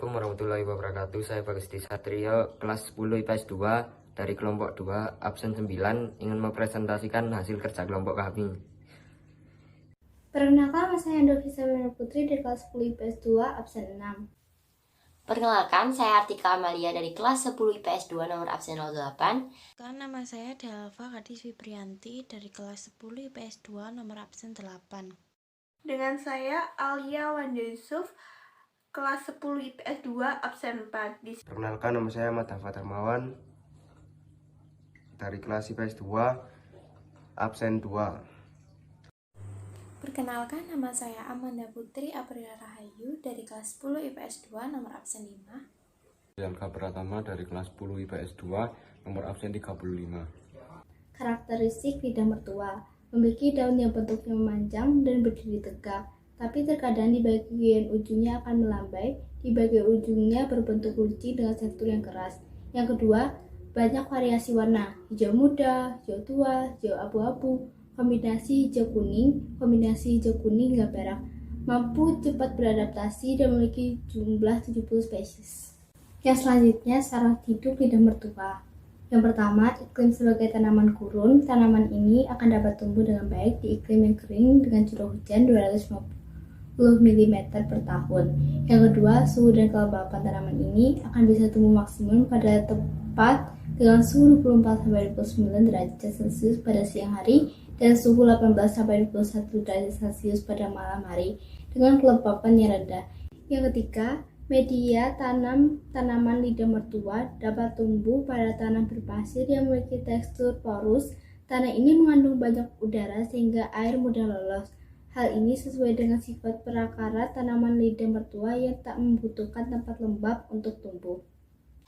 Assalamualaikum warahmatullahi wabarakatuh. Saya Bagusti Satrio, kelas 10 IPS 2 dari kelompok 2, absen 9, ingin mempresentasikan hasil kerja kelompok kami. Perkenalkan, nama saya Andovisa Putri dari kelas 10 IPS 2, absen 6. Perkenalkan, saya Artika Amalia dari kelas 10 IPS 2 nomor absen 08. Nama saya Delva Kadis Wibrianti dari kelas 10 IPS 2 nomor absen 8. Dengan saya Alia Wanda Yusuf, kelas 10 IPS 2 absen 4. Perkenalkan, nama saya Ahmad Hafat Hermawan dari kelas IPS 2, absen 2. Perkenalkan, nama saya Amanda Putri Aprilia Rahayu dari kelas 10 IPS 2 nomor absen 5. Yanka Pratama dari kelas 10 IPS 2 nomor absen 35. Karakteristik lidah mertua, memiliki daun yang bentuknya memanjang dan berdiri tegak, tapi terkadang di bagian ujungnya akan melambai, di bagian ujungnya berbentuk runcing dengan tekstur yang keras. Yang kedua, banyak variasi warna, hijau muda, hijau tua, hijau abu-abu, kombinasi hijau kuning hingga perak, mampu cepat beradaptasi dan memiliki jumlah 70 spesies. Yang selanjutnya, saraf hidup lidah mertua. Yang pertama, iklim sebagai tanaman gurun. Tanaman ini akan dapat tumbuh dengan baik di iklim yang kering dengan curah hujan 250 mm per tahun. Yang kedua, suhu dan kelembapan tanaman ini akan bisa tumbuh maksimum pada tepat dengan suhu 24-29 derajat Celcius pada siang hari dan suhu 18-21 derajat Celcius pada malam hari dengan kelembapan yang rendah. Yang ketiga, media tanaman lidah mertua dapat tumbuh pada tanah berpasir yang memiliki tekstur porus. Tanah ini mengandung banyak udara sehingga air mudah lolos. Hal ini sesuai dengan sifat perakara tanaman lidah mertua yang tak membutuhkan tempat lembab untuk tumbuh.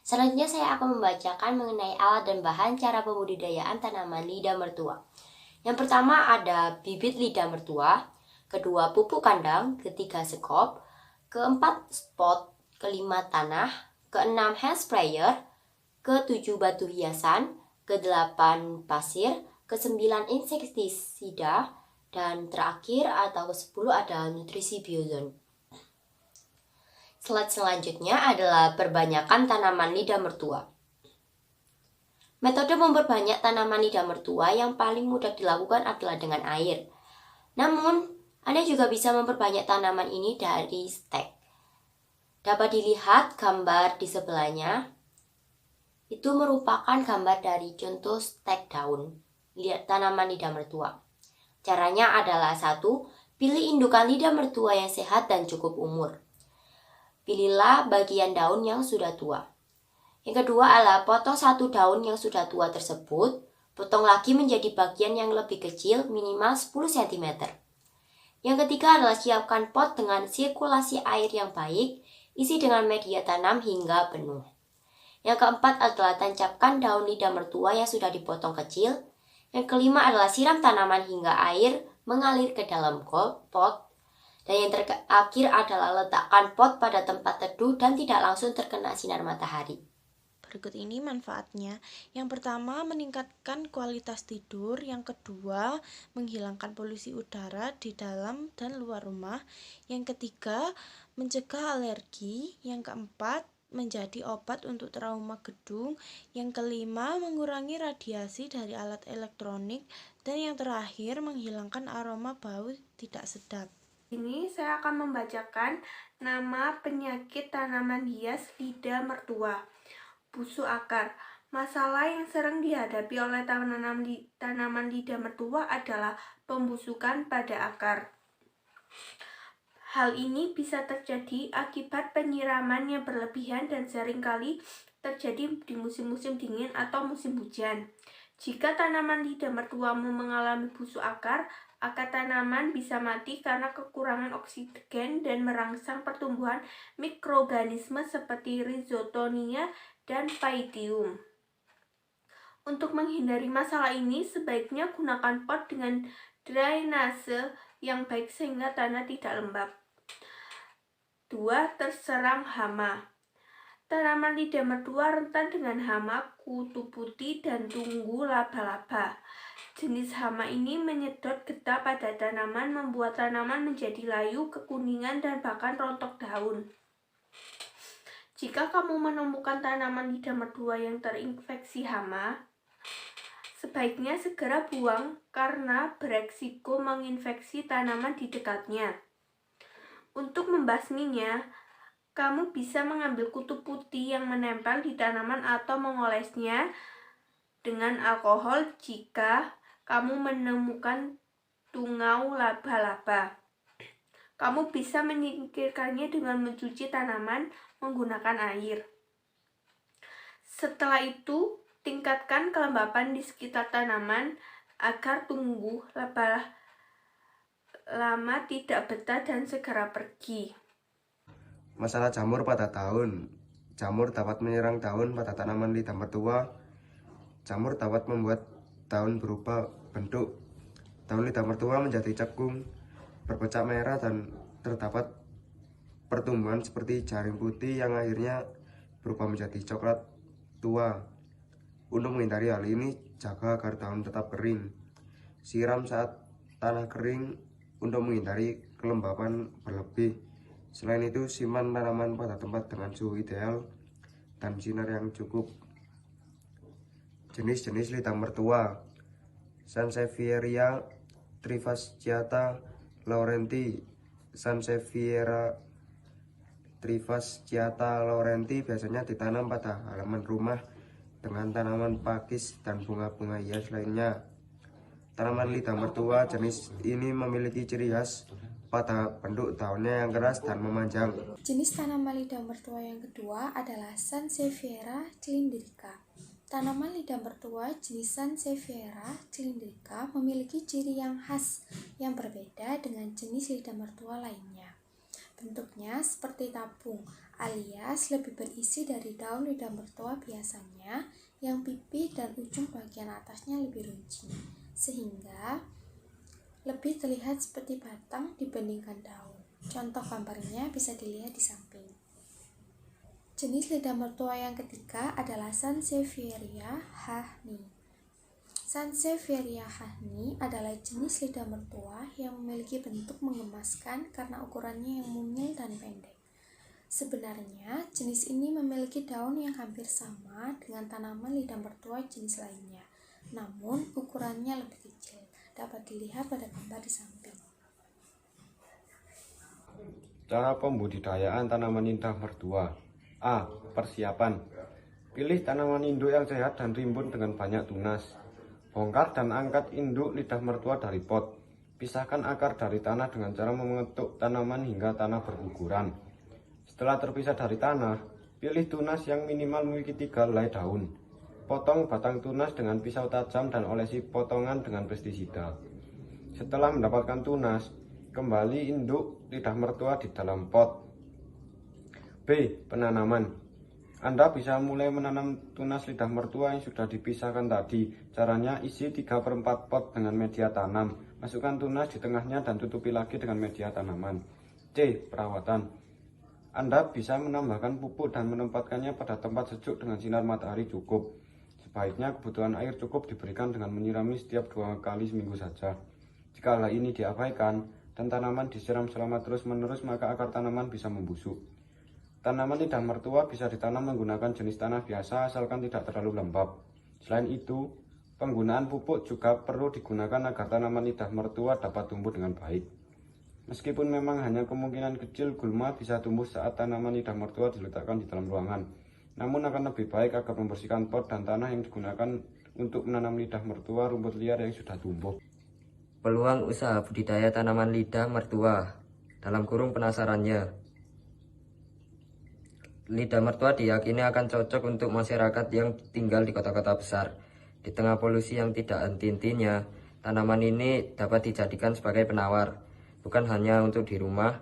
Selanjutnya saya akan membacakan mengenai alat dan bahan cara pembudidayaan tanaman lidah mertua. Yang pertama ada bibit lidah mertua, kedua pupuk kandang, ketiga sekop, keempat spot, kelima tanah, keenam hand sprayer, ketujuh batu hiasan, kedelapan pasir, kesembilan insektisida, dan terakhir atau ke-10 ada nutrisi biozon. Slide selanjutnya adalah perbanyakan tanaman lidah mertua. Metode memperbanyak tanaman lidah mertua yang paling mudah dilakukan adalah dengan air. Namun, Anda juga bisa memperbanyak tanaman ini dari stek. Dapat dilihat gambar di sebelahnya. Itu merupakan gambar dari contoh stek daun tanaman lidah mertua. Caranya adalah 1. Pilih indukan lidah mertua yang sehat dan cukup umur. Pilihlah bagian daun yang sudah tua. Yang kedua adalah potong satu daun yang sudah tua tersebut, potong lagi menjadi bagian yang lebih kecil minimal 10 cm. Yang ketiga adalah siapkan pot dengan sirkulasi air yang baik, isi dengan media tanam hingga penuh. Yang keempat adalah tancapkan daun lidah mertua yang sudah dipotong kecil. Yang kelima adalah siram tanaman hingga air mengalir ke dalam pot. Dan yang terakhir adalah letakkan pot pada tempat teduh dan tidak langsung terkena sinar matahari. Berikut ini manfaatnya. Yang pertama, meningkatkan kualitas tidur. Yang kedua, menghilangkan polusi udara di dalam dan luar rumah. Yang ketiga, mencegah alergi. Yang keempat, menjadi obat untuk trauma gedung. Yang kelima, mengurangi radiasi dari alat elektronik. Dan yang terakhir, menghilangkan aroma bau tidak sedap. Ini saya akan membacakan nama penyakit tanaman hias lidah mertua. Busuk akar. Masalah yang sering dihadapi oleh tanaman lidah mertua adalah pembusukan pada akar. Hal ini bisa terjadi akibat penyiraman yang berlebihan dan seringkali terjadi di musim-musim dingin atau musim hujan. Jika tanaman lidah mertuamu mengalami busuk akar tanaman bisa mati karena kekurangan oksigen dan merangsang pertumbuhan mikroorganisme seperti Rhizotonia dan Pythium. Untuk menghindari masalah ini, sebaiknya gunakan pot dengan drainase yang baik sehingga tanah tidak lembab. 2. Terserang hama. Tanaman lidah mertua rentan dengan hama, kutu putih, dan tunggu laba-laba. Jenis hama ini menyedot getah pada tanaman, membuat tanaman menjadi layu, kekuningan, dan bahkan rontok daun. Jika kamu menemukan tanaman lidah mertua yang terinfeksi hama, sebaiknya segera buang karena beresiko menginfeksi tanaman di dekatnya. Untuk membasminya, kamu bisa mengambil kutu putih yang menempel di tanaman atau mengolesnya dengan alkohol jika kamu menemukan tungau laba-laba. Kamu bisa menyingkirkannya dengan mencuci tanaman menggunakan air. Setelah itu, tingkatkan kelembapan di sekitar tanaman agar tumbuh lama tidak betah dan segera pergi. Masalah jamur pada daun. Jamur dapat menyerang daun pada tanaman lidah mertua. Jamur dapat membuat daun berubah bentuk. Daun lidah mertua menjadi cekung, berpecah merah, dan terdapat pertumbuhan seperti jaring putih yang akhirnya berubah menjadi coklat tua. Untuk menghindari hal ini, jaga agar daun tetap kering. Siram saat tanah kering untuk menghindari kelembapan berlebih. Selain itu, simpan tanaman pada tempat dengan suhu ideal dan sinar yang cukup. Jenis-jenis lidah mertua: Sansevieria trifasciata laurenti. Sansevieria trifasciata laurenti biasanya ditanam pada halaman rumah dengan tanaman pakis dan bunga-bunga hias lainnya. Tanaman lidah mertua jenis ini memiliki ciri khas pada bentuk daunnya yang keras dan memanjang. Jenis tanaman lidah mertua yang kedua adalah Sansevieria cylindrica. Tanaman lidah mertua jenis Sansevieria cylindrica memiliki ciri yang khas yang berbeda dengan jenis lidah mertua lainnya. Bentuknya seperti tabung, alias lebih berisi dari daun lidah mertua biasanya, yang pipi dan ujung bagian atasnya lebih runcing, sehingga lebih terlihat seperti batang dibandingkan daun. Contoh gambarnya bisa dilihat di samping. Jenis lidah mertua yang ketiga adalah Sansevieria hahni. Sansevieria hahni adalah jenis lidah mertua yang memiliki bentuk menggemaskan karena ukurannya yang mungil dan pendek. Sebenarnya, jenis ini memiliki daun yang hampir sama dengan tanaman lidah mertua jenis lainnya, namun ukurannya lebih kecil. Dapat dilihat pada gambar di samping. Cara pembudidayaan tanaman lidah mertua. A. Persiapan. Pilih tanaman induk yang sehat dan rimbun dengan banyak tunas. Bongkar dan angkat induk lidah mertua dari pot. Pisahkan akar dari tanah dengan cara mengetuk tanaman hingga tanah berguguran. Setelah terpisah dari tanah, pilih tunas yang minimal memiliki 3 helai daun. Potong batang tunas dengan pisau tajam dan olesi potongan dengan pestisida. Setelah mendapatkan tunas, kembali induk lidah mertua di dalam pot. B. Penanaman. Anda bisa mulai menanam tunas lidah mertua yang sudah dipisahkan tadi. Caranya, isi 3/4 pot dengan media tanam. Masukkan tunas di tengahnya dan tutupi lagi dengan media tanaman. C. Perawatan. Anda bisa menambahkan pupuk dan menempatkannya pada tempat sejuk dengan sinar matahari cukup. Sebaiknya kebutuhan air cukup diberikan dengan menyirami setiap 2 kali seminggu saja. Jika hal ini diabaikan dan tanaman disiram selama terus-menerus, maka akar tanaman bisa membusuk. Tanaman lidah mertua bisa ditanam menggunakan jenis tanah biasa asalkan tidak terlalu lembab. Selain itu, penggunaan pupuk juga perlu digunakan agar tanaman lidah mertua dapat tumbuh dengan baik. Meskipun memang hanya kemungkinan kecil gulma bisa tumbuh saat tanaman lidah mertua diletakkan di dalam ruangan, namun akan lebih baik agar membersihkan pot dan tanah yang digunakan untuk menanam lidah mertua rumput liar yang sudah tumbuh. Peluang usaha budidaya tanaman lidah mertua dalam kurung penasarannya. Lidah mertua diyakini akan cocok untuk masyarakat yang tinggal di kota-kota besar. Di tengah polusi yang tidak henti-hentinya, tanaman ini dapat dijadikan sebagai penawar, bukan hanya untuk di rumah.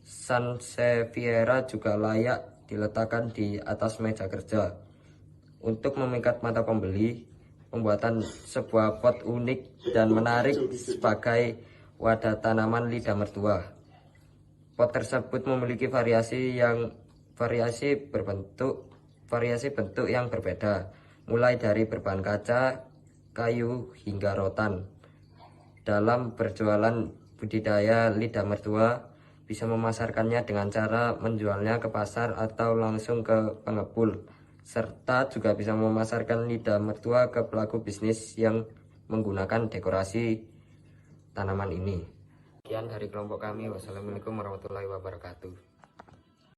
Sansevieria juga layak diletakkan di atas meja kerja. Untuk memikat mata pembeli, pembuatan sebuah pot unik dan menarik sebagai wadah tanaman lidah mertua. Pot tersebut memiliki variasi bentuk yang berbeda, mulai dari berbahan kaca, kayu, hingga rotan. Dalam berjualan budidaya lidah mertua, bisa memasarkannya dengan cara menjualnya ke pasar atau langsung ke pengepul, serta juga bisa memasarkan lidah mertua ke pelaku bisnis yang menggunakan dekorasi tanaman ini. Sekian dari kelompok kami. Wassalamualaikum warahmatullahi wabarakatuh.